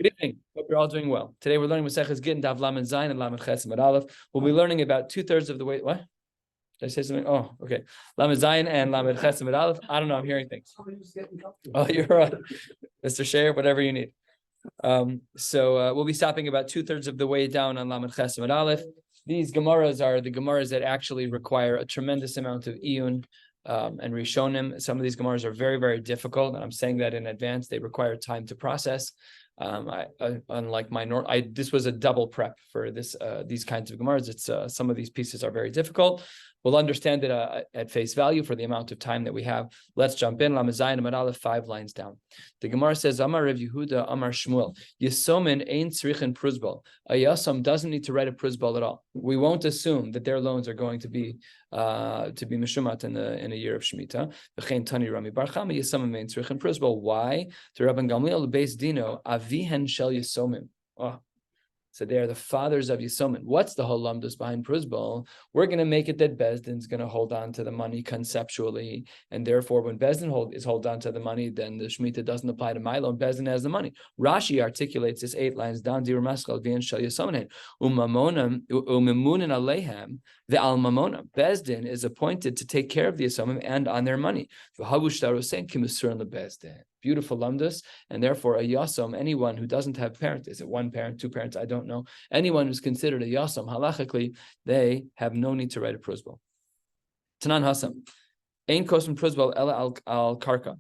Good evening. Hope you're all doing well. Today we're learning Maseches Gittin, Daf Lamed Zayin, and Lamed Ches and Aleph. We'll be learning about 2/3 of the way. What? Did I say something? Oh, okay. Lamed Zayin and Lamed Ches and Aleph. I don't know. I'm hearing things. Oh, you're right, Mr. Shiur. Whatever you need. We'll be stopping about 2/3 of the way down on Lamed Ches and Aleph. These Gemaras are the Gemaras that actually require a tremendous amount of iyun and rishonim. Some of these Gemaras are very, very difficult, and I'm saying that in advance. They require time to process. Unlike this was a double prep for this. These kinds of Gemaras. It's some of these pieces are very difficult. We'll understand it at face value for the amount of time that we have. Let's jump in. Lamed Zayin Amud Aleph, 5 lines down. The Gemara says, Amar Rav Yehuda, Amar Shmuel, Yisomin ein tzrichen pruzbal. A Yasom doesn't need to write a pruzbal at all. We won't assume that their loans are going to be mishumat in a year of Shemitah. V'chein Tani Rami Bar Chama, Yisomin ein tzrichen pruzbal. Why? To Rabban Gamliel Beis Dino, Avihen shel Yisomim. Oh. So they are the fathers of Yisomim. What's the whole lumdus behind Pruzbal? We're going to make it that Bezdin's going to hold on to the money conceptually, and therefore when Bezdin hold on to the money, then the Shemitah doesn't apply to my loan. Bezdin has the money. Rashi articulates this 8 lines down. Dir Maskal V'en Shel Yisomim Umamonam Umimunin Alehem Ve'al Mamonam. Bezdin is appointed to take care of the Yisomim and on their money. V'havu shtarosein kimusurin leBezdin. Beautiful lumdus, and therefore a yasom, anyone who doesn't have parents, is it 1 parent, 2 parents, I don't know, anyone who's considered a yasom, halachically, they have no need to write a pruzbal. Tanan Hasam, ein kosem pruzbal ela al karka.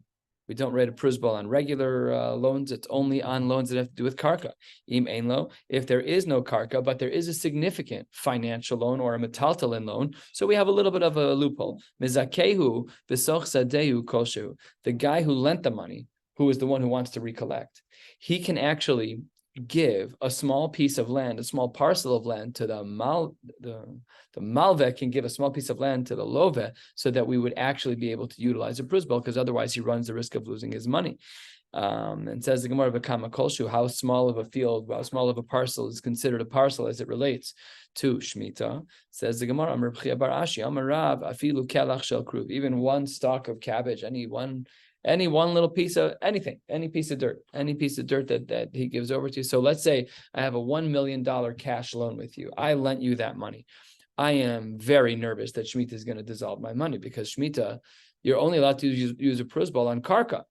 We don't write a pruzbal on regular loans, it's only on loans that have to do with karka. Im ein lo, if there is no karka, but there is a significant financial loan or a metaltalin loan, so we have a little bit of a loophole. Mizakehu v'soch sadehu koshu, the guy who lent the money, who is the one who wants to recollect, he can actually give a small piece of land, a small parcel of land to the malveh can give a small piece of land to the loveh, so that we would actually be able to utilize a pruzbal, because otherwise he runs the risk of losing his money. And says the Gemara V'kama Kolshu, how small of a field, how small of a parcel is considered a parcel as it relates to Shemitah. Says the Gemara, Amar B'chia bar Ashi, Amar Rav, afilu kelach shel kruv, even one stalk of cabbage, any one little piece of anything, any piece of dirt that he gives over to you. So let's say I have a $1 million cash loan with you. I lent you that money. I am very nervous that Shemitah is going to dissolve my money, because Shemitah, you're only allowed to use a pruzbal on karka.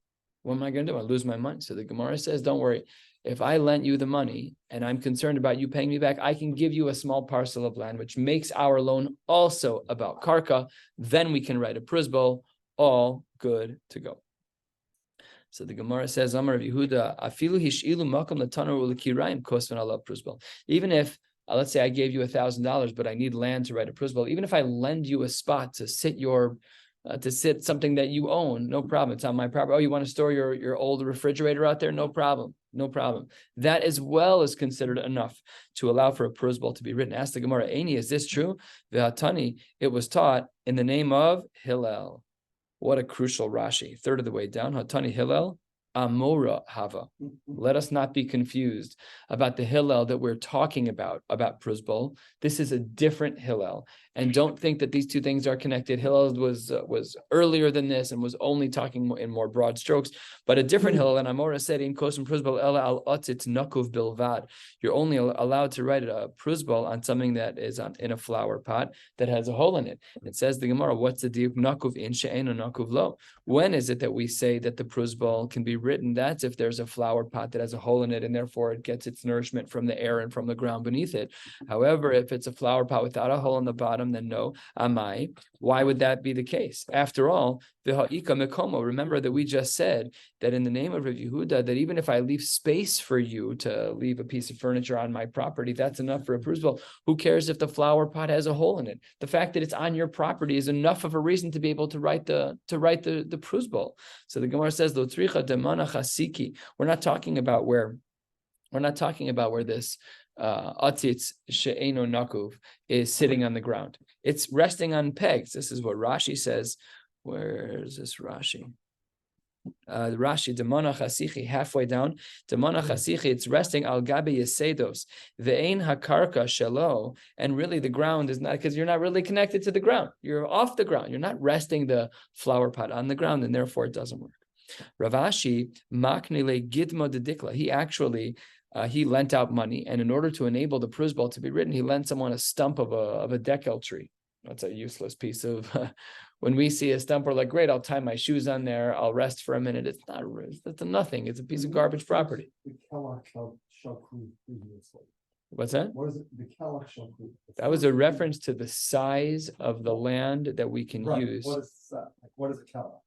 What am I going to do? I lose my money. So the Gemara says, don't worry. If I lent you the money and I'm concerned about you paying me back, I can give you a small parcel of land, which makes our loan also about karka. Then we can write a pruzbal, all good to go. So the Gemara says, Amar Rav Yehuda, afilu hishilu makam l'tanur u'lekirayim kosvan alav pruzbal. Even if, let's say I gave you $1,000, but I need land to write a pruzbal, even if I lend you a spot to sit something that you own, no problem. It's on my property. Oh, you want to store your old refrigerator out there? No problem. No problem. That as well is considered enough to allow for a pruzbal to be written. Ask the Gemara, Aini, is this true? V'hatani, it was taught in the name of Hillel. What a crucial Rashi. 1/3 of the way down. Hatani Hillel, Amora Hava. Let us not be confused about the Hillel that we're talking about pruzbal. This is a different Hillel. And don't think that these two things are connected. Hillel was earlier than this and was only talking in more broad strokes. But a different Hillel, and Amora said, in Kosem pruzbal ela al otzit nakuv bilvad. You're only allowed to write a pruzbal on something that is in a flower pot that has a hole in it. It says the Gemara, what's the diuk nakuv in she'enu nakuv lo? When is it that we say that the pruzbal can be written? That's if there's a flower pot that has a hole in it, and therefore it gets its nourishment from the air and from the ground beneath it. However, if it's a flower pot without a hole in the bottom, then no. Amai. Why would that be the case? After all, v'ha'ika mekomo. Remember that we just said that in the name of Rav Yehuda, that even if I leave space for you to leave a piece of furniture on my property, that's enough for a pruzbal. Who cares if the flower pot has a hole in it? The fact that it's on your property is enough of a reason to be able to write the pruzbal. So the Gemara says, Lo tzricha demana chasiki. We're not talking about where this atzitz she'eno nakuv is sitting on the ground. It's resting on pegs. This is what Rashi says. Where is this Rashi? Rashi, demana chasichi, halfway down. Demana chasichi, it's resting al gabe yesedos. Ve'ein hakarka shelo, and really the ground is not, because you're not really connected to the ground. You're off the ground. You're not resting the flower pot on the ground, and therefore it doesn't work. Ravashi maknile gidma dedikla. He actually he lent out money, and in order to enable the prusbal to be written, he lent someone a stump of a dekel tree. That's a useless piece of. When we see a stump, we're like, great, I'll tie my shoes on there. I'll rest for a minute. It's not. It's a nothing. It's a piece of garbage property. What's that? What is it? The Kelach Shalku. That was a reference to the size of the land that we can use. What is a Kelach?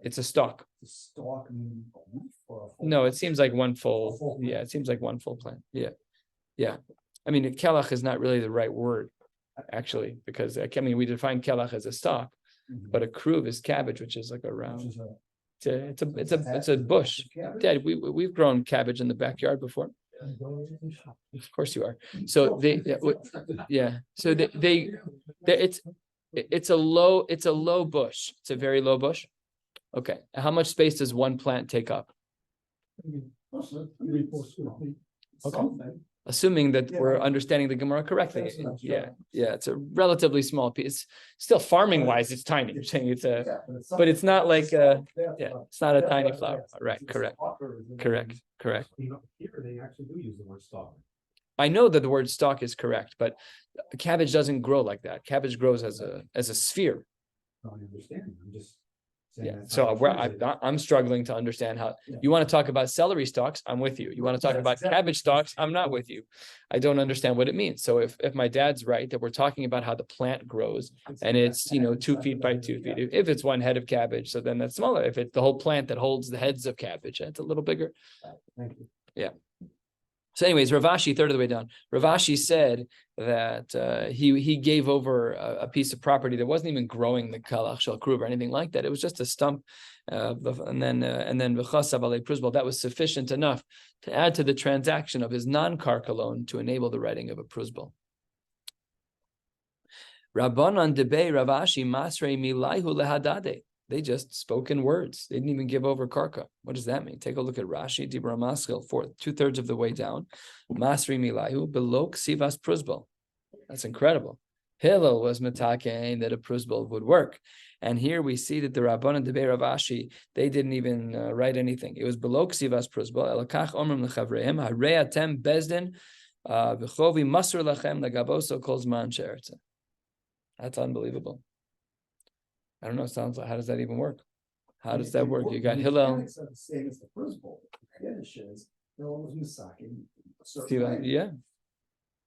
It's a stalk. The stalk mean a leaf or a full No, it seems like one a full. full plant? Yeah, it seems like one full plant. Yeah. I mean, kelach is not really the right word, actually, because I mean we define kelach as a stalk, but a kruv is cabbage, which is like a round. It's a bush. Dad, we've grown cabbage in the backyard before. Of course you are. So So it's a low bush. It's a very low bush. Okay. How much space does one plant take up? Okay. Assuming that we're understanding the Gemara correctly. Yeah. It's a relatively small piece. Still farming wise, it's tiny. You're saying it's but it's not like it's not a tiny flower. Right, correct. Here they actually do use the word stalk. I know that the word stalk is correct, but cabbage doesn't grow like that. Cabbage grows as a sphere. I understand. I'm just So I'm struggling to understand how you want to talk about celery stalks. I'm with you. You want to talk about cabbage stalks. I'm not with you. I don't understand what it means. So if my dad's right that we're talking about how the plant grows and it's 2 feet by 2 feet. If it's one head of cabbage, so then that's smaller. If it's the whole plant that holds the heads of cabbage, it's a little bigger. Thank you. Yeah. So anyways, Ravashi, third of the way down, Ravashi said that he gave over a piece of property that wasn't even growing the kalach shel kruv or anything like that. It was just a stump, and then v'chasav alei prusbal. That was sufficient enough to add to the transaction of his non-karka loan to enable the writing of a prusbal. Rabbanan debei Ravashi masrei milayhu lehadade. They just spoke in words. They didn't even give over karka. What does that mean? Take a look at Rashi, Dibra Maskil, 2/3 of the way down. Masri milahu below ksivas prusbal. That's incredible. Hillel was metakein that a prusbal would work. And here we see that the Rabbanan Debei Ravashi, they didn't even write anything. It was below ksivas prusbal. Elakach omrim lechavreim harei atem bezdin v'chovi masur lachem legaboso kol zman she'ertze. That's unbelievable. I don't know. It sounds like, how does that even work? How does that work? You got Hillel. The same as the prusbal. The Kiddush is Hillel was misaking. Yeah,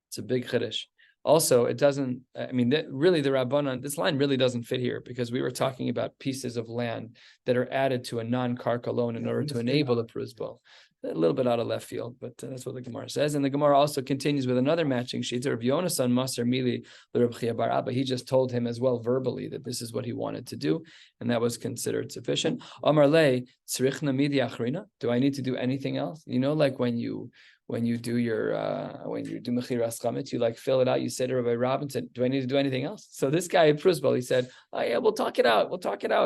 it's a big chiddush. Also, it doesn't. I mean, really, the Rabbanan. This line really doesn't fit here because we were talking about pieces of land that are added to a non-karka loan in order to enable the prusbal. A little bit out of left field, but that's what the Gemara says. And the Gemara also continues with another matching sheet. Rav Yonasan Maser Mili Rav Chia bar Abba. He just told him as well verbally that this is what he wanted to do, and that was considered sufficient. Amar le tzrichna midi achrina. Do I need to do anything else? Like when you do your mechiras chametz, you like fill it out. You say to Rabbi Robinson, "Do I need to do anything else?" So this guy at Prusbal, he said, "Oh yeah, we'll talk it out.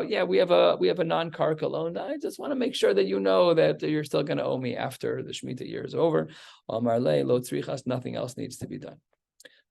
Yeah, we have a non-karka loan. I just want to make sure that you know that you're still going to owe me after the Shemitah year is over." Amar le lo tzrichas. Nothing else needs to be done.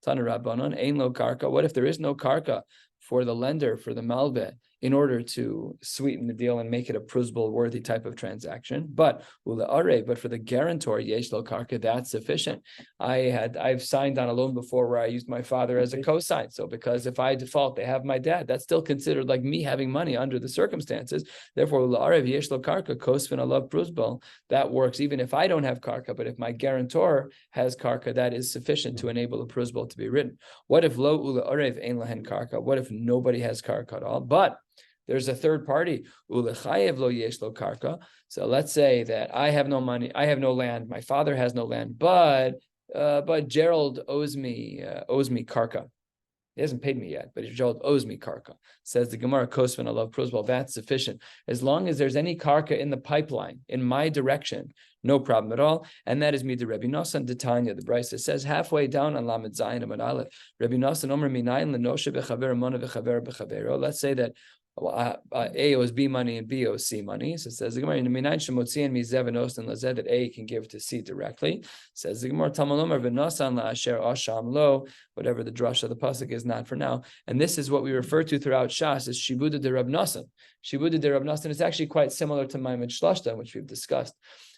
Tana Rabbanon ein lo karka. What if there is no karka for the lender, for the malveh, in order to sweeten the deal and make it a prusbal worthy type of transaction? But for the guarantor, yesh lo karka, that's sufficient. I've signed on a loan before where I used my father as a cosign. So because if I default, they have my dad. That's still considered like me having money under the circumstances. Therefore, yesh lo karka, kosvin alav prusbal, that works even if I don't have karka. But if my guarantor has karka, that is sufficient to enable a prusbal to be written. What if lo ula arev ein lahen karka? What if nobody has karka at all? But there's a third party. Ulechayev lo yesh lo karka. So let's say that I have no money, I have no land, my father has no land, but Gerald owes me karka. He hasn't paid me yet, but Gerald owes me karka. Says the Gemara Kosvin alav prusbal, that's sufficient. As long as there's any karka in the pipeline in my direction, no problem at all. And that is me to Rabbi Nosson Tanya. The Brisa says halfway down on Lamed Zayin Amud Aleph, Rabbi Nosson Omer Minayin Lenoshe Bechaver Mona Bechaver Bechavero. Let's say that A owes B money and B owes C money. So it says the Gemara in the Minayin Shemotzian Mizev and Osten Lazed that A can give to C directly. Says the Gemara Tamalomar V'Nosan LaAsher Asham Lo, whatever the drush of the pasuk is, not for now. And this is what we refer to throughout Shas as Shibuda de Rab Nosan. Shibuda de Rab Nosan is actually quite similar to Maimed Shlashtan, which we've discussed.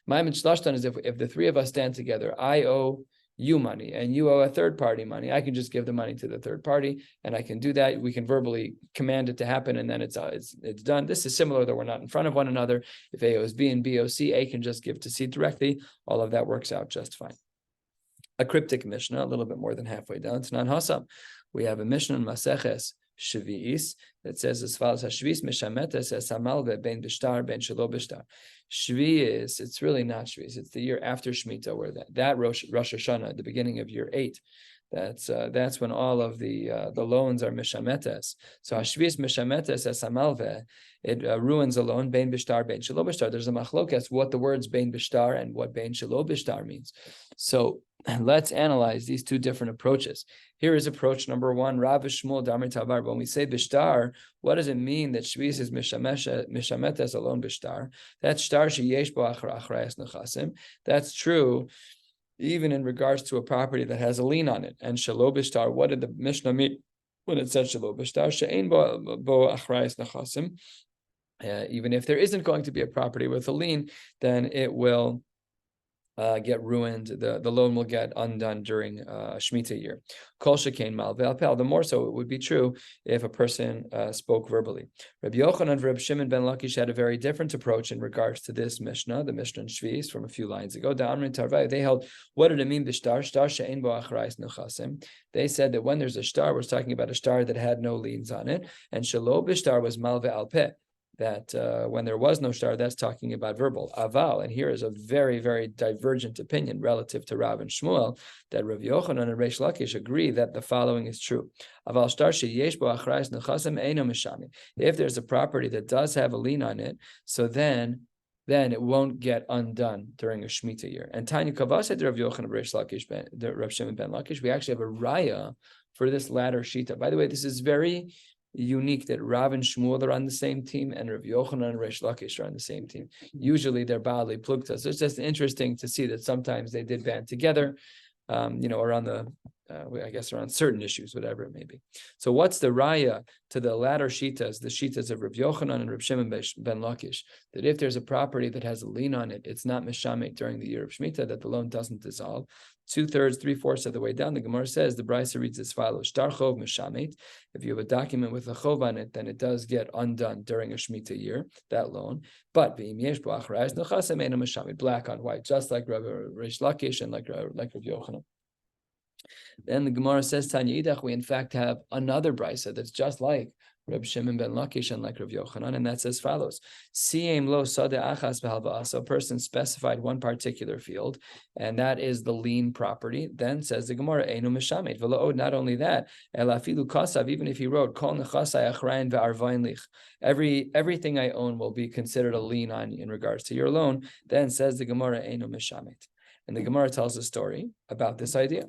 Maimed Shlashtan is if the three of us stand together, I owe you money and you owe a third party money, I can just give the money to the third party, and I can do that. We can verbally command it to happen, and then it's done. This is similar, though we're not in front of one another. If A owes B and B owes C, A can just give to C directly. All of that works out just fine. A cryptic Mishnah, a little bit more than halfway down. It's non Hasam. We have a Mishnah in Maseches Shvi'is that says as follows: Hashvi'is mishametes es hamalve ben bishtar ben shelo bishtar. Shvi'is, it's really not Shvi'is. It's the year after Shemitah, where that Rosh Hashanah, at the beginning of year 8. That's when all of the loans are mishametes. So Hashvi'is mishametes es hamalve, it ruins a loan ben bishtar ben shelo bishtar. There's a machlokas what the words ben bishtar and what ben shelo bishtar means. So let's analyze these two different approaches. Here is approach number one, Rav Shmuel Damar Tavar. When we say bishtar, what does it mean that Shvi'is is mishametes alone bishtar? That's shtar sheyesh bo achrayas nechasim. That's true even in regards to a property that has a lien on it. And shelo bishtar, what did the Mishnah mean when it said shelo bishtar? She'ein bo achrayas nechasim. Even if there isn't going to be a property with a lien, then it will get ruined. The loan will get undone during Shemitah year. Kol shekain mal ve'alpel. The more so it would be true if a person spoke verbally. Rabbi Yochanan and Rabbi Shimon ben Lakish had a very different approach in regards to this Mishnah, the Mishnah in Shvi'is from a few lines ago. They held, what did it mean b'shtar? Shtar she'ein bo achrayis nechasim. They said that when there's a shtar, we're talking about a shtar that had no liens on it, and shelo b'shtar was mal ve'alpeh. That when there was no shtar, that's talking about verbal. Aval, and here is a very, very divergent opinion relative to Rav and Shmuel, that Rav Yochanan and Reish Lakish agree that the following is true. Aval shtar sheyesh bo achrayis nechasim eino mishami. If there's a property that does have a lien on it, so then it won't get undone during a Shemitah year. And Tanya Kavased Rav Yochanan Reish Lakish, Rav Shimon ben Lakish, we actually have a raya for this latter shita. By the way, this is very unique that Rav and Shmuel are on the same team and Rav Yochanan and Reish Lakish are on the same team. Usually they're Baalei Plugta. So it's just interesting to see that sometimes they did band together, around the, I guess around certain issues, whatever it may be. So what's the raya to the latter shitas, the shitas of Rav Yochanan and Rav Shimon ben Lakish, that if there's a property that has a lien on it, it's not mishamet during the year of Shemitah, that the loan doesn't dissolve. 2/3, 3/4 of the way down, the Gemara says, the Brisa reads as follows: Shtar chov mishamet. If you have a document with a chov on it, then it does get undone during a Shemitah year, that loan. But v'im yesh bo achrayis nechasim eino mishamet, black on white, just like Rav Reish Lakish and like Rav Yochanan. Then the Gemara says, Tanya Idach, we in fact have another brisa that's just like Reb Shimon ben Lakish and like Rav Yochanan, and that's as follows: Siyem lo sadeh achas behalva'ah. So a person specified one particular field, and that is the lien property. Then says the Gemara, Einu mishamet v'lo. Not only that, elafilu kasav. Even if he wrote kol nechasai achrayin ve'arvayin lich, everything I own will be considered a lien on in regards to your loan. Then says the Gemara, Einu mishamet, and the Gemara tells a story about this idea.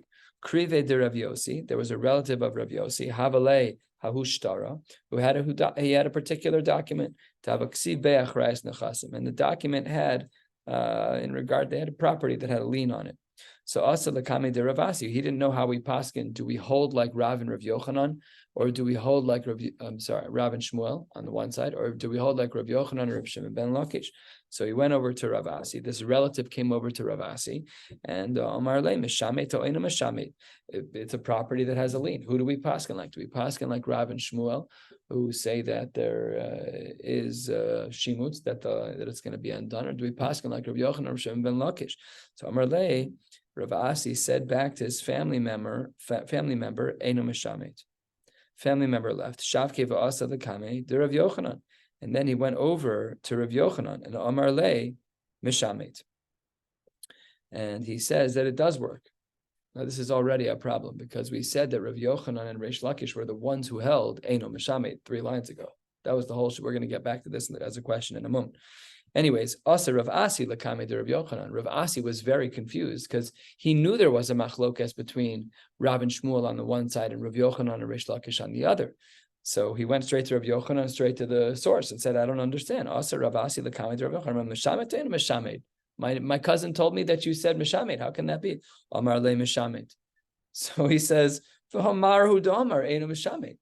Krive de Rav Yossi, there was a relative of Rav Yossi, Havalei Hahushtara, who had a particular document, Tavaksiv Be'achrayis Nechasim, and the document had, they had a property that had a lien on it. So Asa Lakame de Ravasi, he didn't know how we paskin. Do we hold like Rav and Rav Yochanan, or do we hold like Rav and Shmuel on the one side, or do we hold like Rav Yochanan or Rav Shimon ben Lakish? So he went over to Rav Asi. This relative came over to Rav Asi, and Amar Le Mishamet to Eina Mishamet. It's a property that has a lien. Who do we paskin like? Do we paskin like Rav and Shmuel, who say that there is shimutz, that it's going to be undone, or do we paskin like Rav Yochanan or Rav Shimon ben Lakish? So Amar Le, Rav Asi said back to his family member, Eino Mishamet. Family member left. Shavke v'asa l'kamei de Rav Yochanan. And then he went over to Rav Yochanan and Amar Le Mishamet. And he says that it does work. Now this is already a problem because we said that Rav Yochanan and Reish Lakish were the ones who held Eino Mishamet 3 lines ago. That was the whole shit. We're going to get back to this as a question in a moment. Anyways, Asa Rav Asi l'kamei de Rav Yochanan. Rav Asi was very confused because he knew there was a machlokas between Rav and Shmuel on the one side and Rav Yochanan and Reish Lakish on the other. So he went straight to Rabbi Yochanan, straight to the source, and said, I don't understand. Also, Ravasi l'kamid Rabbi Yochanan, Meshamet and Meshamed. My cousin told me that you said Meshamed. How can that be? Amar le Meshamed. So he says, V'hamar hu damar einu Meshamed.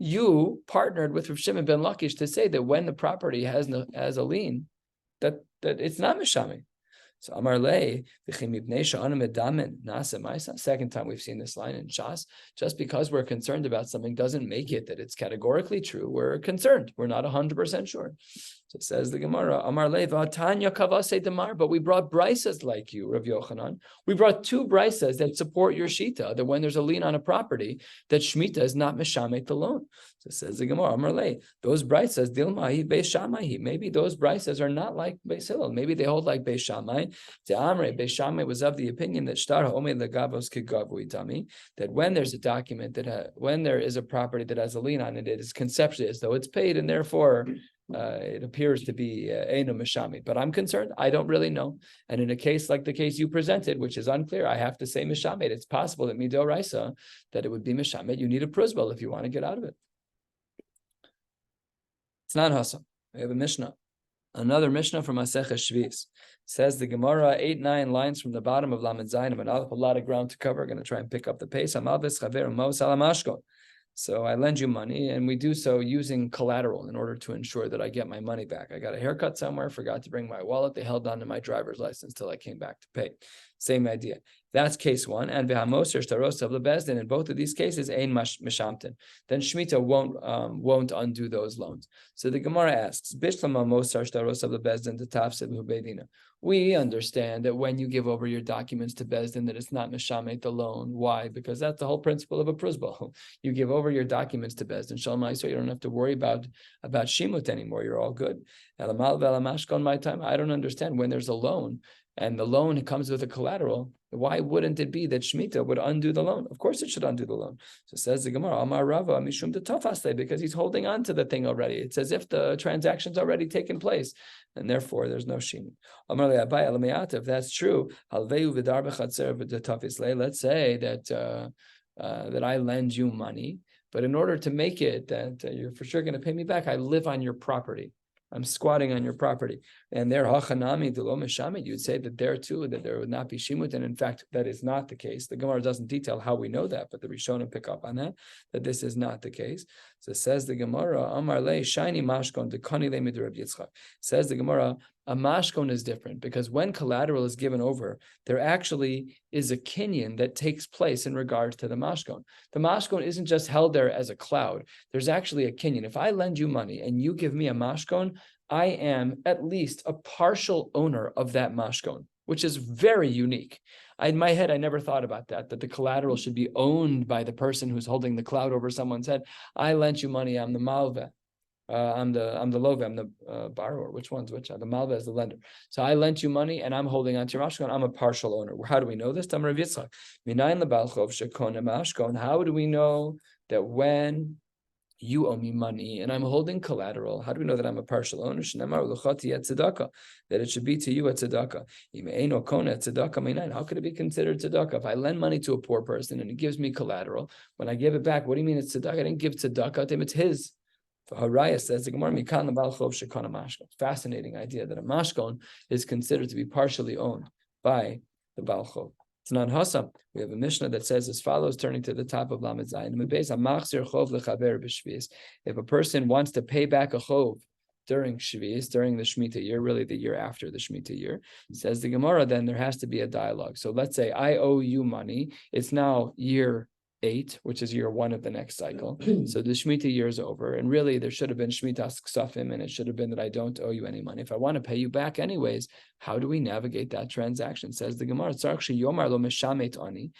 You partnered with Rav Shimon ben Lakish to say that when the property has a lien, that it's not Meshamed. So Amar Le, second time we've seen this line in Shas. Just because we're concerned about something doesn't make it that it's categorically true. We're concerned. We're not 100% sure. So it says the Gemara, Amar Le, Tanya Kavase Damar, but we brought brisas like you, Rav Yochanan. We brought two brisas that support your shita, that when there's a lien on a property, that Shemitah is not Meshamet the loan. So it says the Gemara, Amar Le, those brisas, Dilmahi, Beis Shammai. Maybe those brisas are not like Beis Hillel. Maybe they hold like Beis Shammai. Beis Shammai was of the opinion that that when there's a document when there is a property that has a lien on it, it is conceptually as though it's paid, and therefore it appears to be Eino Meshamid. But I'm concerned, I don't really know. And in a case like the case you presented, which is unclear, I have to say Meshamid. It's possible that Midoraisa, that it would be Meshamid. You need a prusbel if you want to get out of it. It's not Hassam. We have a Mishnah. Another Mishnah from Maseches Shvis. Says the Gemara, 8-9 lines from the bottom of Lamed Zayin. A lot of ground to cover. Going to try and pick up the pace. So I lend you money, and we do so using collateral in order to ensure that I get my money back. I got a haircut somewhere, forgot to bring my wallet. They held on to my driver's license till I came back to pay. Same idea. That's case one. And v'hamoser shtaros of lebezdin. In both of these cases, ein mishamtin. Then Shemitah won't undo those loans. So the Gemara asks, Bishlama mosar shtaros of lebezdin to tafsid hubedina. We understand that when you give over your documents to Bezdin, that it's not mishamet the loan. Why? Because that's the whole principle of a prusbal. You give over your documents to Bezdin, shalom, so you don't have to worry about shimut anymore. You're all good. Elamal ve'elamashkon my time. I don't understand when there's a loan, and the loan comes with a collateral. Why wouldn't it be that Shemitah would undo the loan? Of course it should undo the loan. So says the Gemara, Amar Rava, Mishum Tafaste, because he's holding on to the thing already. It's as if the transaction's already taken place, and therefore there's no Shimut. Amar Le'abai Elamayat, if that's true, Halveu V'dar B'chatzer V'datafisle, let's say that I lend you money, but in order to make it that you're for sure going to pay me back, I live on your property. I'm squatting on your property. And there, hachanami delo meshamid, you'd say that there too, that there would not be shimut. And in fact, that is not the case. The Gemara doesn't detail how we know that, but the Rishonim pick up on that this is not the case. So says the Gemara, Amar le shiny mashkon dekani le midrab Yitzchak. Says the Gemara, a mashkon is different because when collateral is given over, there actually is a kinyan that takes place in regards to the mashkon. The mashkon isn't just held there as a cloud. There's actually a kinyan. If I lend you money and you give me a mashkon, I am at least a partial owner of that mashkon, which is very unique. In my head, I never thought about that the collateral should be owned by the person who's holding the cloud over someone's head. I lent you money, I'm the malveh. I'm the love, I'm the borrower. Which one's which? The malva is the lender. So I lent you money, and I'm holding on to your mashkon. I'm a partial owner. How do we know this? How do we know that when you owe me money and I'm holding collateral? How do we know that I'm a partial owner? That it should be to you at tzedakah. How could it be considered tzedakah? If I lend money to a poor person and he gives me collateral, when I give it back, what do you mean it's tzedakah? I didn't give tzedakah to him, it's his. Haraya says the Gemara, fascinating idea that a mashkon is considered to be partially owned by the Baal Chov. It's not Hassam. We have a Mishnah that says as follows, turning to the top of Lamed Zayin. If a person wants to pay back a chov during Shvis, during the Shemitah year, really the year after the Shemitah year, says the Gemara, then there has to be a dialogue. So let's say I owe you money. It's now year 8, which is year 1 of the next cycle. So the Shemitah year is over. And really, there should have been Shemitah Ksafim, and it should have been that I don't owe you any money. If I want to pay you back anyways, how do we navigate that transaction? Says the Gemara, it's actually Yomar lo meshamet ani.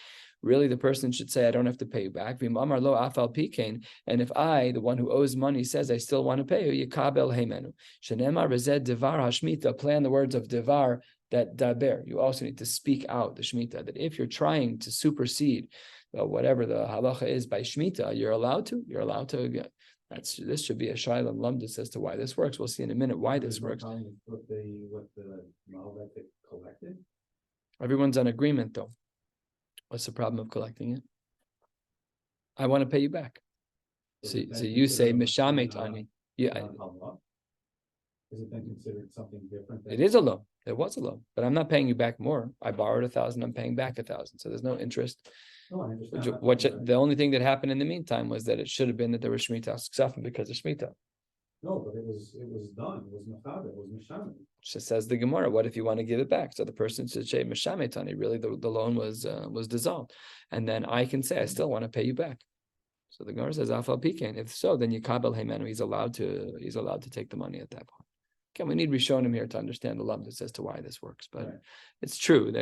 Really, the person should say, I don't have to pay you back. And if I, the one who owes money, says I still want to pay you, Yikabel heimenu. Shenemar rezed devar hashmita, play on the words of devar, that daber. You also need to speak out the Shemitah, that if you're trying to supersede whatever the halacha is by Shemitah, you're allowed to. This should be a shayla lumdus as to why this works. We'll see in a minute why this works. What the malveh collected? Everyone's on agreement though. What's the problem of collecting it? I want to pay you back. So you say mishamet ani. Yeah, Is it then considered something different? it is a loan. It was a loan, but I'm not paying you back more. I borrowed 1,000. I'm paying back 1,000. So there's no interest. No, I understand. The only thing that happened in the meantime was that it should have been that there was Shemitah Ksafim because of Shemitah. No, but it was done. It was Mechad, it was Mishamet. Just says the Gemara, what if you want to give it back? So the person should say Mishametani, really the loan was dissolved. And then I can say I still want to pay you back. So the Gemara says Afal Pikain. If so, then Yikabel Heimenu, he's allowed to take the money at that point. Okay, we need Rishonim here to understand the lumdus as to why this works, but right. It's true.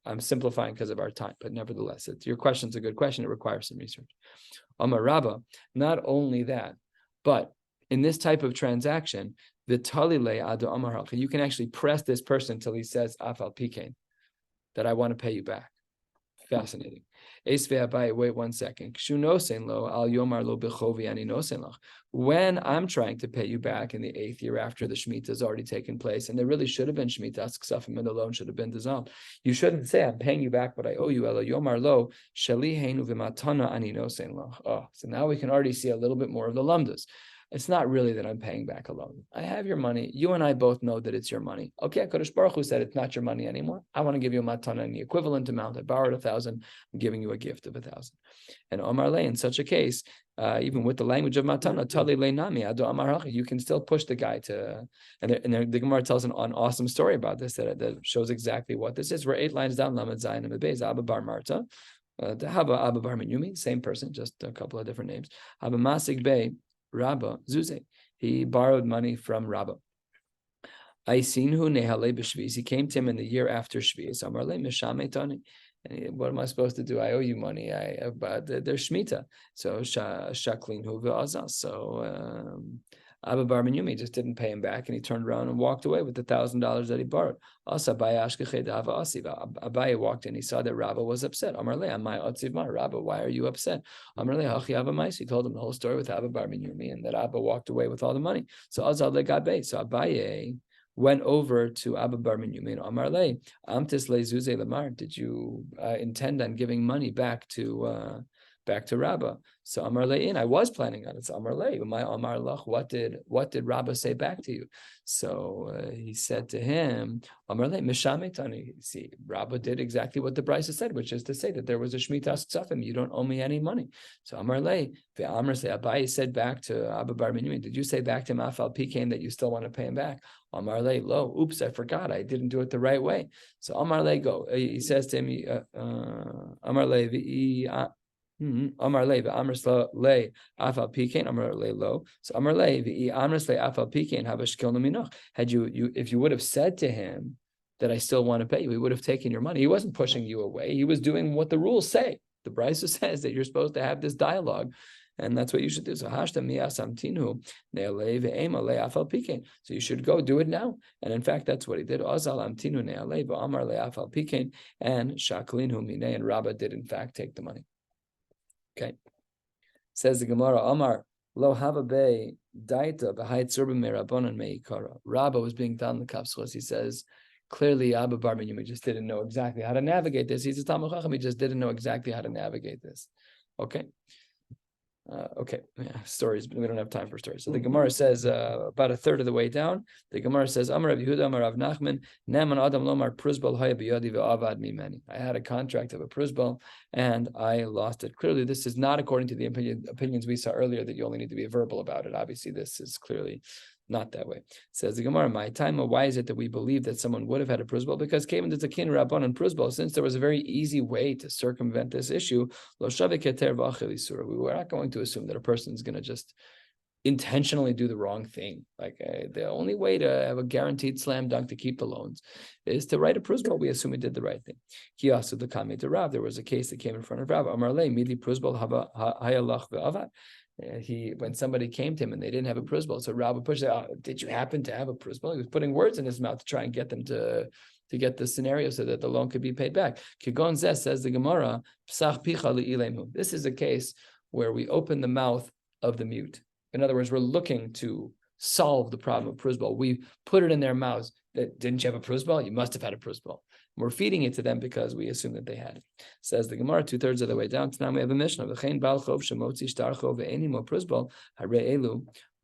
I'm simplifying because of our time, but nevertheless, your question's a good question. It requires some research. Amar Rabba, not only that, but in this type of transaction, the talile ado amar, you can actually press this person until he says afal pikain, that I want to pay you back. Fascinating. Wait 1 second. When I'm trying to pay you back in the 8th year after the Shemitah has already taken place, and there really should have been Shemitah Ksafim and the loan should have been dissolved, you shouldn't say I'm paying you back what I owe you. Oh, so now we can already see a little bit more of the lumdas. It's not really that I'm paying back a loan. I have your money. You and I both know that it's your money. Okay, Kadosh Baruch Hu said it's not your money anymore. I want to give you a matana in the equivalent amount. I borrowed 1,000. I'm giving you a gift of 1,000. And Omar Le, in such a case, even with the language of matana, tali le nami ado amar, you can still push the guy to. And the Gemara tells an awesome story about this that shows exactly what this is. We're 8 lines down. Lamed Zayin and Beis Abba Bar Marta. Haba Abba Bar Menyumi, same person, just a couple of different names. Haba Masik Bey. Rabba Zuze, he borrowed money from Rabba. I seen who nehale b'shviz. He came to him in the year after Shviz. Amarle mishametani. And what am I supposed to do? I owe you money. But there's Shemitah. So shaklin hu ve'azaz. So Abba Bar Menyumi just didn't pay him back, and he turned around and walked away with the $1,000 that he borrowed. Abaye walked in. He saw that Rabba was upset. Amarle, amai otzivma. Rabba, why are you upset? Amarle, hachi Abba mais. He told him the whole story with Abba Bar Menyumi, and that Abba walked away with all the money. So Azal legabe. So Abaye went over to Abba Bar Menyumi and Amarle, amtis lezuze lamar. Did you intend on giving money back to Rabba? So Amar Le'in, I was planning on it. So Amar Le, my Amar Lach, what did Rabba say back to you? So he said to him, Amar Le, Mishametani. See, Rabba did exactly what the Brisa said, which is to say that there was a Shemitah Ksafim. You don't owe me any money. So Amar Le, Amar Se, Abaye said back to Abba Bar Menyumi, did you say back to him Afal Pikain that you still want to pay him back? Amar Le, lo, oops, I forgot. I didn't do it the right way. So Amar Le, go. He says to him, Amar Le, Amar le v'amr le afal pikein amar le lo. So amar le v'amr le afal pikein habashkil nominoch. Had you if you would have said to him that I still want to pay you, he would have taken your money. He wasn't pushing you away. He was doing what the rules say. The Brisa says that you're supposed to have this dialogue, and that's what you should do. So hashta miyasamtinu ne'alei ve'ema le afal pikein. So you should go do it now. And in fact, that's what he did. Azal amtinu ne'alei v'amar le afal pikein, and shaklinu minei, and Rabba did in fact take the money. Okay, says the Gemara, Amar lo hava be daita b'hayt zurbim merabonon meikara. Rabba was being done the kapsulas. He says clearly Abba Bar Menyumi just didn't know exactly how to navigate this. He's a Talmud Chacham. He just didn't know exactly how to navigate this. Okay. Stories, but we don't have time for stories. So the Gemara says about a third of the way down, the Gemara says, Amar Rav Yehuda, Amar Rav Nachman, Neman Adam Lomar Pruzbal Haya B'Yadi V'Avad Mimeni. I had a contract of a Pruzbal and I lost it. Clearly, this is not according to the opinions we saw earlier that you only need to be verbal about it. Obviously, this is clearly not that way. Says the Gemara, my time, why is it that we believe that someone would have had a pruzbal? Because came into Zakin Rabban and pruzbal, since there was a very easy way to circumvent this issue, we were not going to assume that a person is going to just intentionally do the wrong thing. Like the only way to have a guaranteed slam dunk to keep the loans is to write a pruzbal. We assume he did the right thing. Kiyasu the Kame to Rav, there was a case that came in front of Rav. Amarle, midi pruzbal hayalach ve'avad. When somebody came to him and they didn't have a pruzbal, so Rabbi pushed it out. Did you happen to have a pruzbal? He was putting words in his mouth to try and get them to get the scenario so that the loan could be paid back. Kigon Zeh, says the Gemara, Psach picha li'ilemu. This is a case where we open the mouth of the mute. In other words, we're looking to solve the problem of pruzbal. We put it in their mouths. That didn't you have a pruzbal? You must have had a pruzbal. We're feeding it to them because we assume that they had it. Says the Gemara, 2/3 of the way down. Now we have a Mishnah.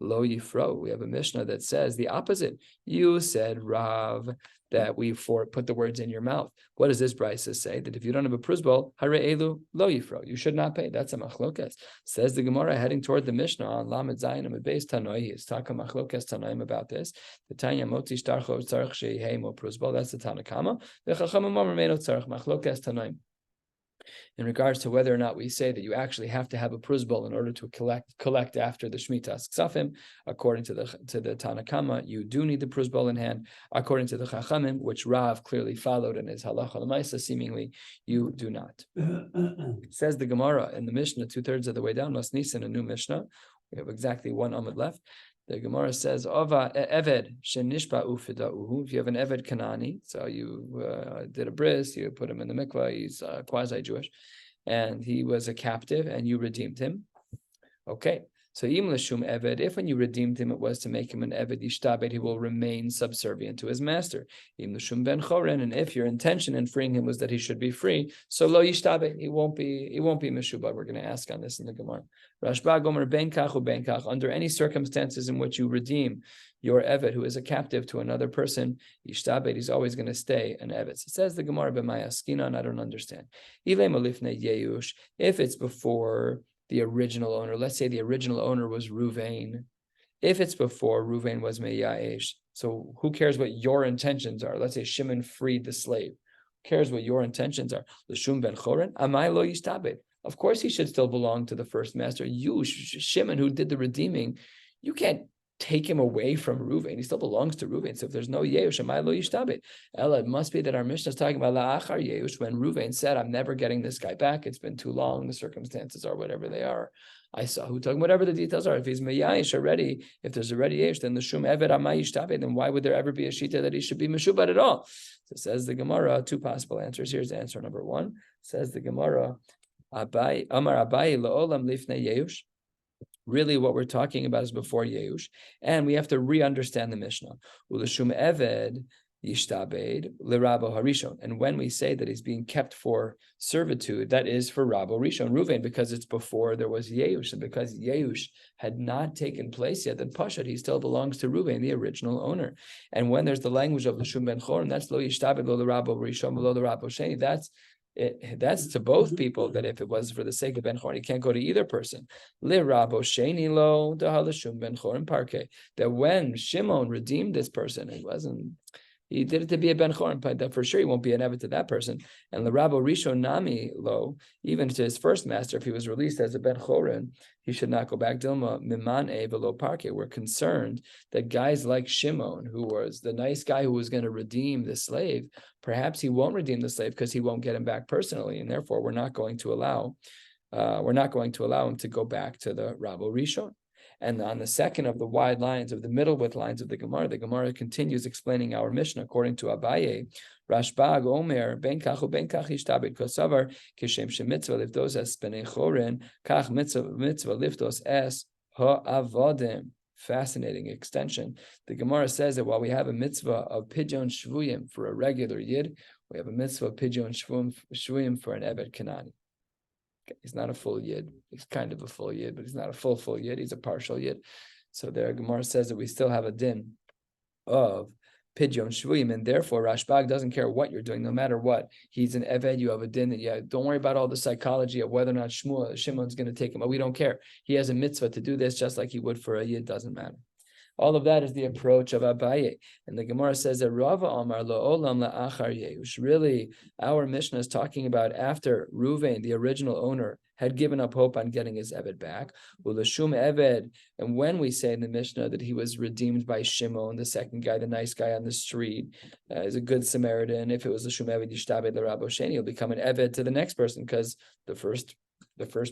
Lo yifro. We have a Mishnah that says the opposite. You said, Rav, that we put the words in your mouth. What does this brisa say? That if you don't have a prusbal, hare elu lo yifro, you should not pay. That's a machlokas. Says the Gemara heading toward the Mishnah on Lamed Zayin Amud Beis Tanoi. Is talking machlokas Tanoim about this. The Tanya motzi shtarcho tzarich shehei mo prusbal. That's the Tanakama. The Chachamim omer meino tzarich machlokas Tanoim. In regards to whether or not we say that you actually have to have a prusbal in order to collect after the Shemitas Ksafim, according to the Tanakama, you do need the prusbal in hand. According to the Chachamim, which Rav clearly followed in his halacha l'maisa, seemingly you do not. Says the Gemara in the Mishnah, 2/3 of the way down, Masnisin, a new Mishnah. We have exactly one amud left. The Gemara says, "Ova eved shenishba ufidauhu." If you have an eved Kanani, so you did a bris, you put him in the mikvah. He's quasi-Jewish, and he was a captive, and you redeemed him. Okay, so im l'shum eved. If when you redeemed him, it was to make him an eved yishtabed, he will remain subservient to his master. Im l'shum ben choren, and if your intention in freeing him was that he should be free, so lo yishtabed, he won't be meshubad. We're going to ask on this in the Gemara. Rashba gomer ben kach u ben kach. Under any circumstances in which you redeem your eved who is a captive to another person, yishtabed, he's always going to stay an eved. So it says the Gemara b'maya skinan. I don't understand. Ilay malifne yeush. If it's before the original owner, let's say the original owner was Ruvain. If it's before Ruvain was Meyaesh, so who cares what your intentions are? Let's say Shimon freed the slave. Who cares what your intentions are? L'shum ben choren, amai lo yishtabed. Of course, he should still belong to the first master. You, Shimon, who did the redeeming, you can't take him away from Ruvain. He still belongs to Ruvain. So if there's no Yeush, amai lo yishtabed. Ella, it must be that our Mishnah is talking about la'achar Yeush, when Ruvain said, I'm never getting this guy back. It's been too long. The circumstances are whatever they are. I saw who talking, whatever the details are. If he's Meyayish already, if there's already Yesh, then the Shum Eved Amai Yishtabed, then why would there ever be a Shita that he should be Meshubad at all? So says the Gemara, two possible answers. Here's answer number one. Says the Gemara, Abai, Amar Abai La'olam Lifnei Yeush. Really, what we're talking about is before Yeush, and we have to re-understand the Mishnah. Ulashum Eved Yishtabed L'Rabo Harishon. And when we say that he's being kept for servitude, that is for Rabo Rishon Ruvain, because it's before there was Yeush, and because Yeush had not taken place yet, then Pashat, he still belongs to Ruvain, the original owner. And when there's the language of L'Shum Ben Choron, that's Lo Yishtabed Lo L'Rabo Rishon Lo L'Rabo Sheni. That's to both people, that if it was for the sake of Ben Choron, he can't go to either person. L'Rabo Sheni Lo D'Halashum Ben Choron Parke. That when Shimon redeemed this person, he did it to be a Ben Choron, but that for sure he won't be an Evet to that person. And L'Rabo Rishon Nami Lo, even to his first master, if he was released as a Ben Choron, he should not go back. Dilma Miman Velo Parke. We're concerned that guys like Shimon, who was the nice guy who was going to redeem the slave, perhaps he won't redeem the slave because he won't get him back personally, and therefore we're not going to allow him to go back to the Rabo Rishon. And on the second of the wide lines, of the middle width lines of the Gemara continues explaining our Mishnah according to Abaye. Rashbag Omer ben kach yishtabed kosavar kishem shemitzvah liftos es bnei chorin kach mitzvah liftos es ha'avodim. Fascinating extension. The Gemara says that while we have a mitzvah of pidyon shvuyim for a regular yid, we have a mitzvah of pidyon shvuyim for an eved Kanani. He's not a full yid. He's kind of a full yid, but he's not a full yid. He's a partial yid. So there, Gemara says that we still have a din of pidyon shvuyim, and therefore Rashbag doesn't care what you're doing, no matter what. He's an eved. You have a din that don't worry about all the psychology of whether or not Shimon's going to take him. But we don't care. He has a mitzvah to do this just like he would for a yid. Doesn't matter. All of that is the approach of Abaye. And the Gemara says that Rava Amar Lo'olam La'achar Yeush. Really, our Mishnah is talking about after Ruvain, the original owner, had given up hope on getting his Eved back. Ulashum Eved. And when we say in the Mishnah that he was redeemed by Shimon, the second guy, the nice guy on the street, is a good Samaritan. If it was Lashum Eved Yishtabed L'Rabo Sheni, he'll become an Eved to the next person because the first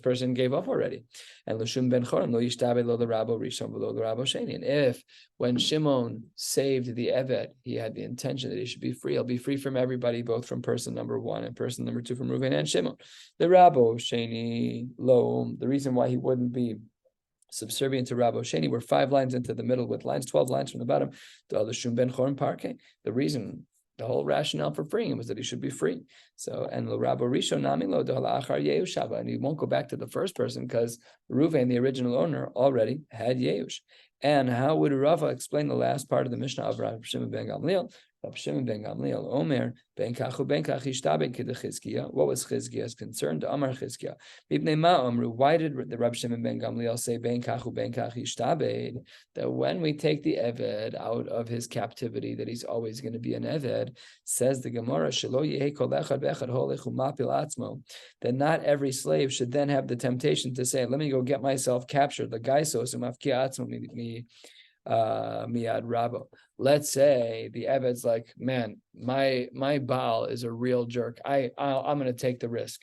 person gave up already. And L'Shum Ben Choron Lo Yishtabed Lo L'Rabo Rishon V'Lo L'Rabo Sheni. And if when Shimon saved the Eved, he had the intention that he should be free, he'll be free from everybody, both from person number one and person number two, from Reuven and Shimon. The Rabo Sheni Lo, the reason why he wouldn't be subservient to Rabo Sheni, we're 5 lines into the middle with lines, 12 lines from the bottom. The L'Shum Ben Choron Parke. The reason The whole rationale for freeing him was that he should be free. So, and Rabbi Rishon Nami Lo Achar Yeush Shava, and he won't go back to the first person because Reuven, the original owner, already had Yeush. And how would Rava explain the last part of the Mishnah of Rabbi Shimon ben Gamliel? Rabbi Shimon ben Gamliel Omer ben kachu ben kach ishtaben k'dechizkiya. What was Chizkiya's concern? The Amar Chizkiya. Mipnei ma amru. Why did the Rabbi Shimon ben Gamliel say ben kachu ben kach ishtaben? That when we take the Eved out of his captivity, that he's always going to be an Eved. Says the Gemara, shelo yehei kol echad v'echad holech umapil atzmo. That not every slave should then have the temptation to say, "Let me go get myself captured." The guy so umafki atzmo miyad rabo. Let's say the Eved's like, man, my Baal is a real jerk. I'm going to take the risk.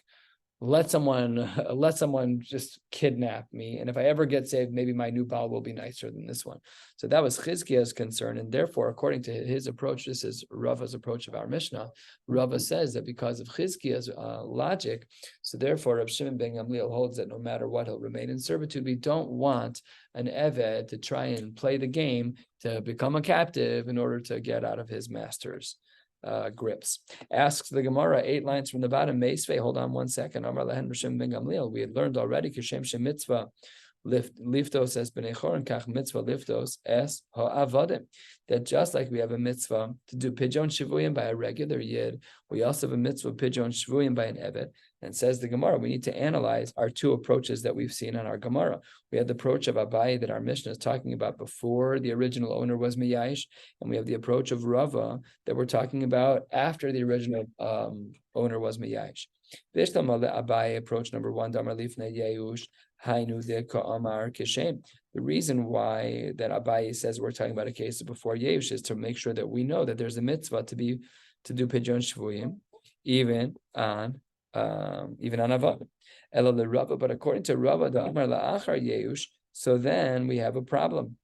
Let someone just kidnap me, and if I ever get saved, maybe my new Baal will be nicer than this one. So that was Chizkiya's concern, and therefore, according to his approach, this is Rava's approach of our Mishnah. Rava says that because of Chizkiya's logic, so therefore, Reb Shimon ben Gamliel holds that no matter what, he'll remain in servitude. We don't want an Eved to try and play the game to become a captive in order to get out of his master's grips. Asks the Gemara 8 lines from the bottom. Meisvei, hold on 1 second. Amar lehen Rishon ben Gamliel. We had learned already Kishem Shem Mitzvah liftos es bnei choron kach mitzvah liftos es ha'avadim. That just like we have a mitzvah to do pidyon shivuyim by a regular yid, we also have a mitzvah pidyon shivuyim by an eved. And says the Gemara, we need to analyze our 2 approaches that we've seen on our Gemara. We had the approach of Abaye that our Mishnah is talking about before the original owner was miyayish, and we have the approach of Rava that we're talking about after the original owner was miyayish. Abaye approach number 1, Damar lifnei yeush. The reason why that Abaye says we're talking about a case before Yehush is to make sure that we know that there's a mitzvah to do pidyon shvuyim, even on Avad. Ela le Rava, but according to Rava, the Amar la'achar Yehush, so then we have a problem.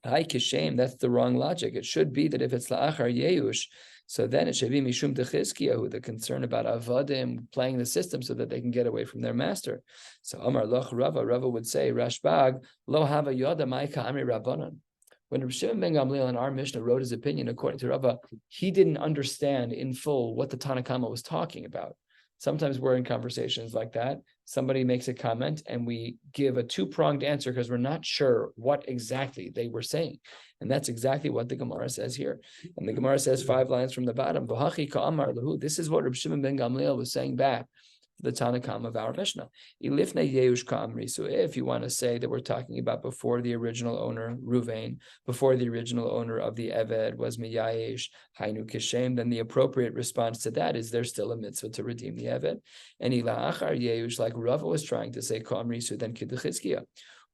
Hai kishem, that's the wrong logic. It should be that if it's la'achar Yehush, so then it should be mishum techizkiyahu, the concern about avadim playing the system so that they can get away from their master. So Amar loch Rava would say, Rashbag lo hava yoda ma'ika amri rabbanon. When Rabbi Shimon ben Gamliel in our Mishnah wrote his opinion, according to Rava, he didn't understand in full what the Tanna Kama was talking about. Sometimes we're in conversations like that. Somebody makes a comment and we give a 2-pronged answer because we're not sure what exactly they were saying. And that's exactly what the Gemara says here. And the Gemara says 5 lines from the bottom. This is what Rabbi Shimon ben Gamliel was saying back to the Tanna Kama of our Mishnah. So if you want to say that we're talking about before the original owner, Ruvain, before the original owner of the Eved was Miyayesh, Hainu Kishem, then the appropriate response to that is there's still a mitzvah to redeem the Eved. And Ila'achar Yehush, like Rava was trying to say, Kamrisu, then Kidduchizkiya.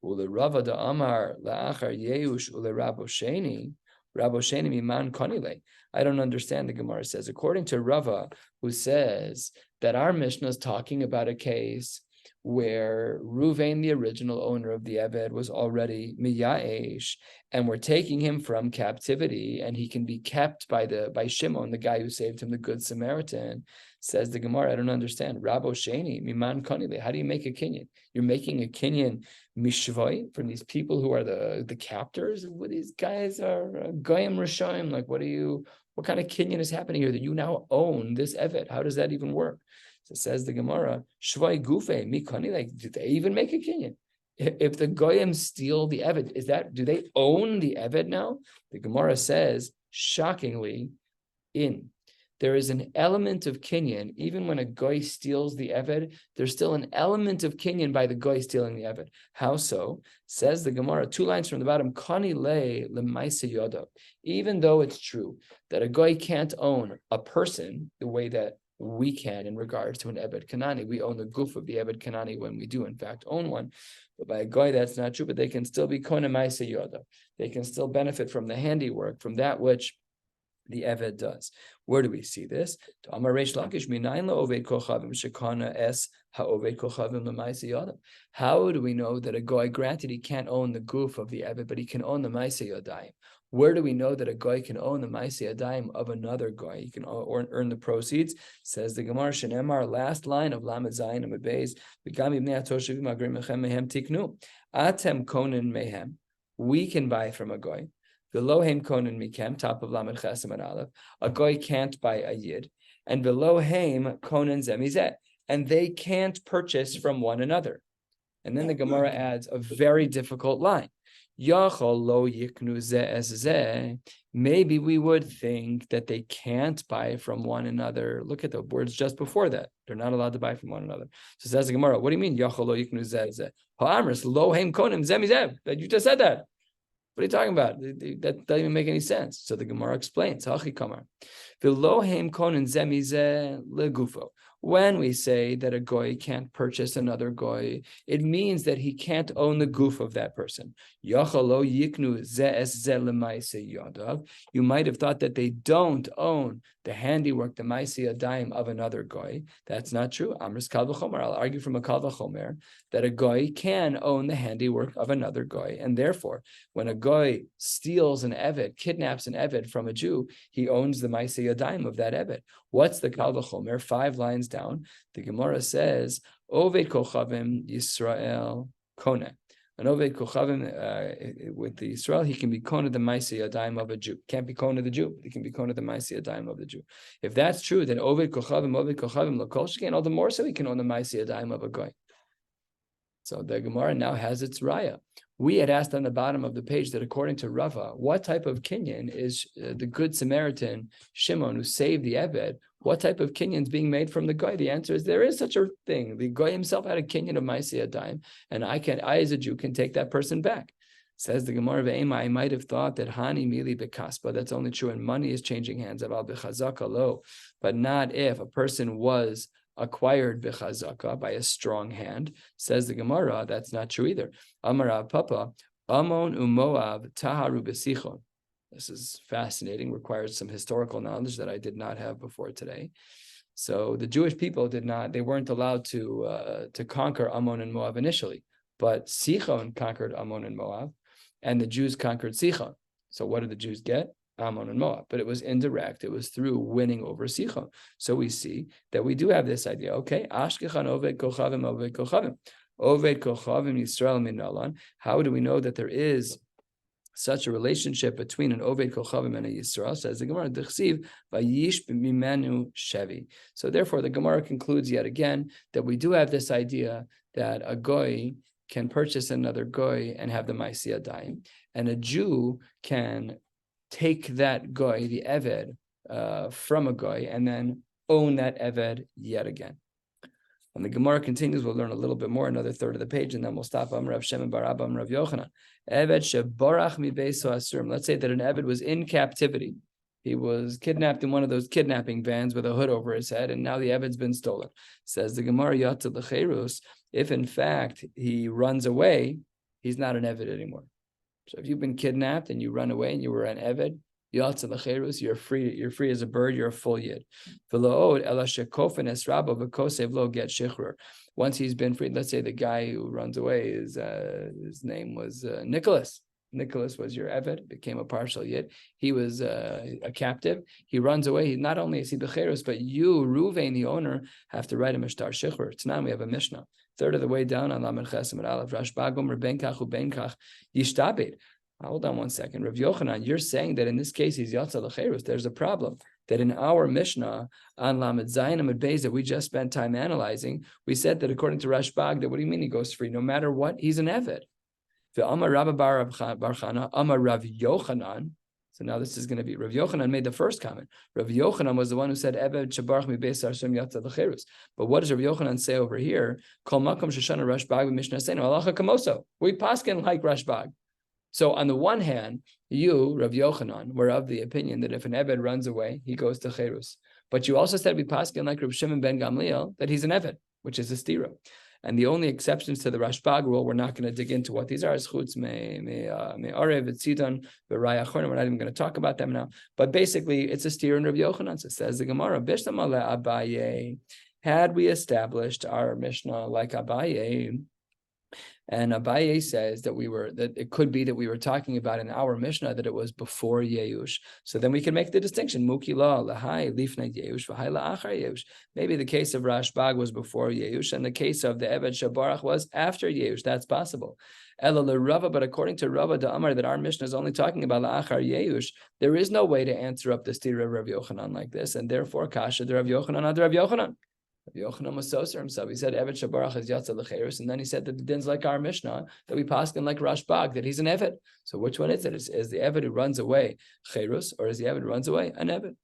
Ule Rava da Amar La'achar Yehush Ule Rabo Sheni Miman Konile. I don't understand, the Gemara says. According to Rava, who says that our Mishnah is talking about a case where Ruvain, the original owner of the Eved, was already Miyaesh, and we're taking him from captivity, and he can be kept by Shimon, the guy who saved him, the Good Samaritan. Says the Gemara, I don't understand. Rabo Sheni, Miman Konile. How do you make a kinyan? You're making a kinyan mishvoi from these people who are the captors. What these guys are goyim rishayim. Like, what kind of kinyan is happening here that you now own this Eved? How does that even work? So says the Gemara, shvoi gufe mikani. Like, do they even make a kinyan? If the goyim steal the Eved, do they own the Eved now? The Gemara says, shockingly, there is an element of kinyan, even when a goy steals the Eved, there's still an element of kinyan by the goy stealing the Eved. How so? Says the Gemara, 2 lines from the bottom, Kani le lemaisa yoda. Even though it's true that a goy can't own a person the way that we can in regards to an Eved Kanani. We own the goof of the Eved Kanani when we do, in fact, own one. But by a goy, that's not true, but they can still be kona maisa yoda. They can still benefit from the handiwork, from that which the Eved does. Where do we see this? How do we know that a goy, granted he can't own the goof of the Eved, but he can own the Maaseh Yadayim? Where do we know that a goy can own the Maaseh Yadayim of another goy? He can earn the proceeds. Says the Gemara, Shenemar, last line of Lamed Zayin and Beis, Atem Konin Mehem. We can buy from a goy. Velohem konen mikem, top of Lamed Chesem and Aleph. A goy can't buy a yid, and Velohem konen zemizeh, and they can't purchase from one another. And then the Gemara adds a very difficult line. Yachol lo yiknu zeh es zeh. Maybe we would think that they can't buy from one another. Look at the words just before that. They're not allowed to buy from one another. So says the Gemara, what do you mean, Yachol lo yiknu zeh es zeh? Ha'amris lo heim konim zeh mizeh. That you just said that. What are you talking about? That doesn't even make any sense. So the Gemara explains. Hachi kamar. V'lo heim konim zeh mizeh legufo. When we say that a goy can't purchase another goy, it means that he can't own the goof of that person. You might have thought that they don't own the handiwork, the maaseh yadayim of another goy. That's not true. Amris kal v'chomer. I'll argue from a kal v'chomer that a goy can own the handiwork of another goy, and therefore, when a goy steals an eved, kidnaps an eved from a Jew, he owns the maaseh yadayim of that eved. What's the kal v'chomer? 5 lines down, the Gemara says, Oved kochavim Yisrael kone. An Oved kochavim with the Israel, he can be kone the maaseh yadayim of a Jew. Can't be kone the Jew, he can be kone the maaseh yadayim of the Jew. If that's true, then Oved kochavim l'kol sheken, all the more so he can own the maaseh yadayim of a goy. So the Gemara now has its raya. We had asked on the bottom of the page that according to Rava, what type of kinyan is the good Samaritan Shimon who saved the Eved? What type of kinyan is being made from the goy? The answer is there is such a thing. The goy himself had a kinyan of maaseh yadayim, and I as a Jew can take that person back. Says the Gemara Ve'ema, I might have thought that hani mili bekaspa, that's only true when money is changing hands, aval bechazaka lo, but not if a person was acquired bechazaka by a strong hand. Says the Gemara, that's not true either. Amar Papa, Amon umoav taharu besichon. This is fascinating, requires some historical knowledge that I did not have before today. So the Jewish people they weren't allowed to conquer Ammon and Moab initially, but Sichon conquered Ammon and Moab, and the Jews conquered Sichon. So what did the Jews get? Ammon and Moab, but it was indirect. It was through winning over Sichon. So we see that we do have this idea. Okay, Ashkechan Oved Kochavim Oved Kochavim Oved Kochavim Yisrael Minalan. How do we know that there is such a relationship between an Oved Kochavim and a Yisrael? Says the Gemara, D'chsiv Vayish b'mimenu Shevi. So therefore, the Gemara concludes yet again that we do have this idea that a goy can purchase another goy and have the maaseh yadayim, and a Jew can take that goy, the eved, from a goy, and then own that eved yet again. And the Gemara continues. We'll learn a little bit more, another third of the page, and then we'll stop. Rav Shimon bar Abba, Rav Yochanan. Eved shebarach mi beiso asurim. Let's say that an eved was in captivity. He was kidnapped in one of those kidnapping vans with a hood over his head, and now the eved's been stolen. Says the Gemara, Yatza l'cherus, if in fact he runs away, he's not an eved anymore. So if you've been kidnapped and you run away and you were an eved, Yatza l'cherus, you're free. You're free as a bird. You're a full yid. V'lo'od ela shekofen es rabba v'kosev lo get shichur. Once he's been freed, let's say the guy who runs away his name was Nicholas. Nicholas was your eved, became a partial yid. He was a captive. He runs away. He not only is he becherus, but you, Ruvain, the owner, have to write a mishtar shichur. It's now we have a mishnah. Third of the way down on Lamed Chesem and Aleph, Rashbagom Rebenkach Ubenkach Yishtabed. Hold on one second. Rav Yochanan, you're saying that in this case he's Yatza l'cherus. There's a problem. That in our Mishnah on Lamed Zayin Amud Beis that we just spent time analyzing, we said that according to Rashbag, that what do you mean he goes free? No matter what, he's an eved. The Amar Rabba bar Chana, Amar Rav Yochanan. So now this is going to be Rav Yochanan made the first comment. Rav Yochanan was the one who said Eved Shabarach mi Beis Arsum Yatza l'cherus. But what does Rav Yochanan say over here? Kol makom sheshana Rashbag Mishnah Seinu Halacha Kamoso. We paskin like Rashbag. So on the one hand, you, Rav Yochanan, were of the opinion that if an Eved runs away, he goes to Cherus. But you also said we paskin like Rav Shimon ben Gamliel that he's an Eved, which is a stira. And the only exceptions to the Rashbag rule, we're not going to dig into what these are. Chutz me arev etzidon v'raya chorna. We're not even going to talk about them now. But basically, it's a stira in Rav Yochanan. So it says the Gemara, Bishtamale Abaye. Had we established our Mishnah like Abaye, And Abaye says that it could be that we were talking about in our Mishnah that it was before Yeush. So then we can make the distinction. Mukila lahai lifnei Yeush v'hai la'achar Yeush. Maybe the case of Rashbag was before Yeush, and the case of the Eved Shabarach was after Yeush. That's possible. Ela l'Rava, but according to Rava the Amar, that our Mishnah is only talking about la'achar Yeush, there is no way to answer up the stira of Rav Yochanan like this, and therefore kasha the Rav Yochanan ad Rav Yochanan. Rabbi Yochanan was soser himself. He said, "Evet shabarach is yatsa lecheirus," and then he said that the din's like our Mishnah, that we paskin like Rashbag, that he's an Evet. So which one is it? Is the Evet who runs away cheirus, or is the Evet who runs away an Evet?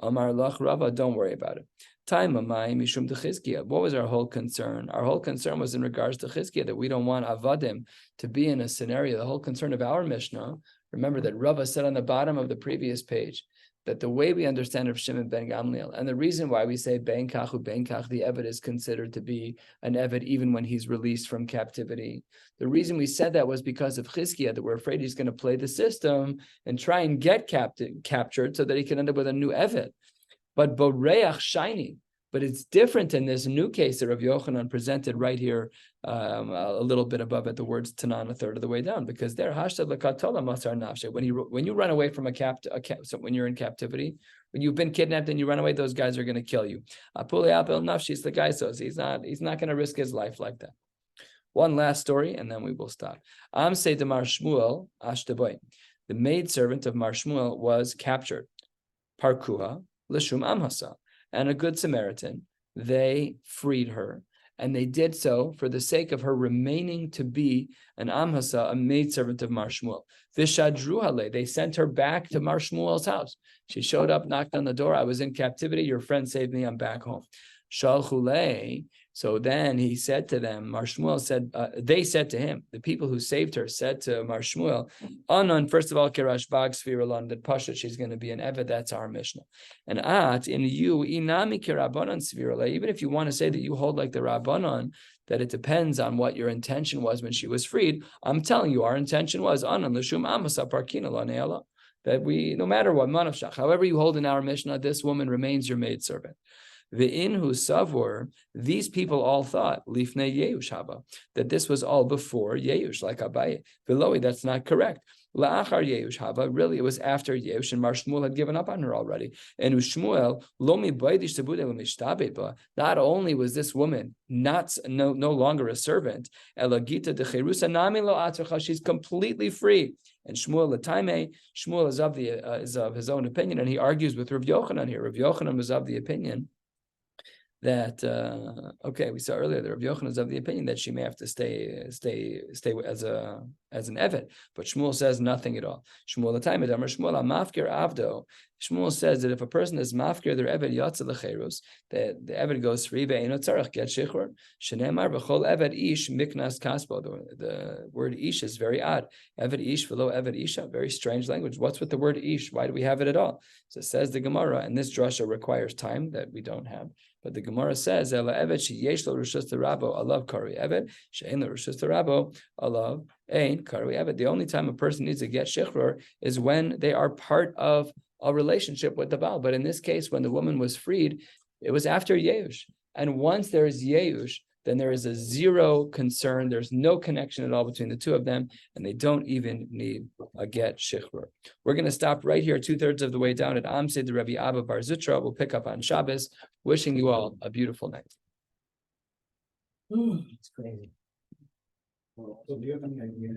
Amar lach Rava, don't worry about it. Time amai mishum techizkiya. What was our whole concern? Our whole concern was in regards to Chizkiya, that we don't want avadim to be in a scenario. The whole concern of our Mishnah. Remember that Rava said on the bottom of the previous page that the way we understand Rav Shimon ben Gamliel, and the reason why we say ben kachu ben kach, the Eved is considered to be an Eved even when he's released from captivity. The reason we said that was because of Chizkiah, that we're afraid he's going to play the system and try and get captured so that he can end up with a new Eved. But Boreach shiny. But it's different in this new case that Rav Yochanan presented right here, a little bit above it, the words Tanan, a third of the way down, because there hashtag lekatola masar nafshe. When you run away from so when you're in captivity, when you've been kidnapped and you run away, those guys are going to kill you. Apule apel nafshis, the guy says he's not going to risk his life like that. One last story, and then we will stop. Am say to Mar Shmuel Ashteboy, the maidservant of Mar Shmuel was captured. Parkuha l'shum amhasa. And a good Samaritan, they freed her, and they did so for the sake of her remaining to be an amhasa, a maidservant of Mar Shmuel. Vishadruhale, they sent her back to Mar Shmuel's house. She showed up, knocked on the door. I was in captivity. Your friend saved me. I'm back home. Shalchule. So then he said to them, Mar Shmuel said, they said to him, the people who saved her said to Mar Shmuel, Anon, first of all, Kerashbag Sviralon, that Pasha, she's going to be an Eved, that's our Mishnah. And in you, Inami Kerabanan Svirala, even if you want to say that you hold like the Rabbanon, that it depends on what your intention was when she was freed, I'm telling you, our intention was Anon, Lashum Amasa Parkina Laneala, that we, no matter what, Manavshach, however you hold in our Mishnah, this woman remains your maidservant. The inhu savor, these people all thought lifnei Yeush haba, that this was all before Yeush, like Abaye. Below, that's not correct. La'achar Yeush haba, really it was after Yeush, and Mar Shmuel had given up on her already. And Shmuel lomi baidish tebude lemishtabeba. Not only was this woman no longer a servant, elagita de cherusa nami lo atzercha, she's completely free. And Shmuel Lataime, Shmuel is of his own opinion, and he argues with Rav Yochanan here. Rav Yochanan was of the opinion that we saw earlier that Rav Yochanan is of the opinion that she may have to stay as an Evet, but Shmuel says nothing at all. Shmuel mafkir avdo. Shmuel says that if a person is mafkir their Evet yatsa lecherus, that the Evet goes free ve'eno tzarach get shiur. Shenemar b'chol Evet ish miknas kaspo. The word ish is very odd. Evet ish v'lo Evet isha, very strange language. What's with the word ish? Why do we have it at all? So it says the Gemara, and this drasha requires time that we don't have. But the Gemara says, "Ela evet sheyesh lo rishus terabo alav kari evet she'ein lo rishus terabo alav ein kari evet." The only time a person needs to get shichur is when they are part of a relationship with the Baal. But in this case, when the woman was freed, it was after Yeush. And once there is Yeush, then there is a zero concern. There's no connection at all between the two of them, and they don't even need a get shichur. We're going to stop right here, 2/3 of the way down at Amsid, the Rabbi Abba Bar Zutra. We'll pick up on Shabbos. Wishing you all a beautiful night. It's crazy. So do you have any idea